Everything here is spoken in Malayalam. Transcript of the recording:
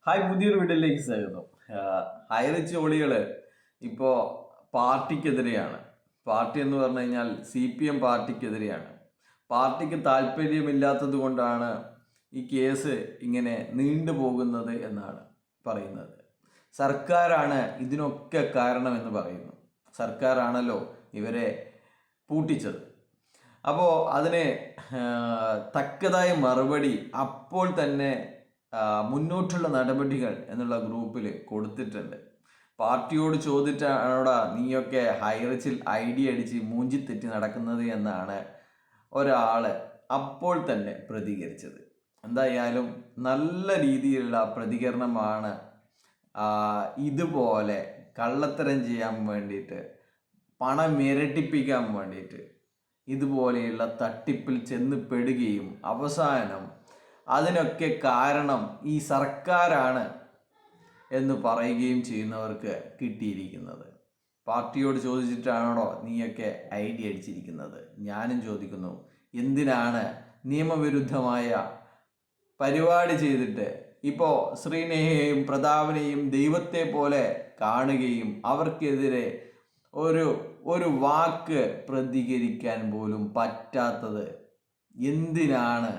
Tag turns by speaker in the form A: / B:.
A: ഹായ്, പുതിയൊരു വീഡിയോയിലേക്ക് സ്വാഗതം. ഹൈറിച്ച് ഒളികള് ഇപ്പോൾ പാർട്ടിക്കെതിരെയാണ്. പാർട്ടി എന്ന് പറഞ്ഞു കഴിഞ്ഞാൽ CPM പാർട്ടിക്കെതിരെയാണ്. പാർട്ടിക്ക് താല്പര്യമില്ലാത്തത് കൊണ്ടാണ് ഈ കേസ് ഇങ്ങനെ നീണ്ടുപോകുന്നത് എന്നാണ് പറയുന്നത്. സർക്കാരാണ് ഇതിനൊക്കെ കാരണമെന്ന് പറയുന്നു. സർക്കാരാണല്ലോ ഇവരെ പൂട്ടിച്ചത്. അപ്പോൾ അതിന് തക്കതായ മറുപടി അപ്പോൾ തന്നെ മുന്നോട്ടുള്ള നടപടികൾ എന്നുള്ള ഗ്രൂപ്പിൽ കൊടുത്തിട്ടുണ്ട്. പാർട്ടിയോട് ചോദിച്ചാണോടാ നീയൊക്കെ ഹൈറിച്ചിൽ ഐഡിയ അടിച്ച് മൂഞ്ചിത്തെറ്റി നടക്കുന്നത് എന്നാണ് ഒരാൾ അപ്പോൾ തന്നെ പ്രതികരിച്ചത്. എന്തായാലും നല്ല രീതിയിലുള്ള പ്രതികരണമാണ്. ഇതുപോലെ കള്ളത്തരം ചെയ്യാൻ വേണ്ടിയിട്ട്, പണം ഇരട്ടിപ്പിക്കാൻ വേണ്ടിയിട്ട് ഇതുപോലെയുള്ള തട്ടിപ്പിൽ ചെന്ന് പെടുകയും അവസാനം അതിനൊക്കെ കാരണം ഈ സർക്കാരാണ് എന്ന് പറയുകയും ചെയ്യുന്നവർക്ക് കിട്ടിയിരിക്കുന്നത്. പാർട്ടിയോട് ചോദിച്ചിട്ടാണോ നീയൊക്കെ ഐഡിയ അടിച്ചിരിക്കുന്നത്? ഞാനും ചോദിക്കുന്നു, എന്തിനാണ് നിയമവിരുദ്ധമായ പരിപാടി ചെയ്തിട്ട് ഇപ്പോൾ ശ്രീനേഹയെയും പ്രതാപനെയും ദൈവത്തെ പോലെ കാണുകയും അവർക്കെതിരെ ഒരു വാക്ക് പ്രതികരിക്കാൻ പോലും പറ്റാത്തത് എന്തിനാണ്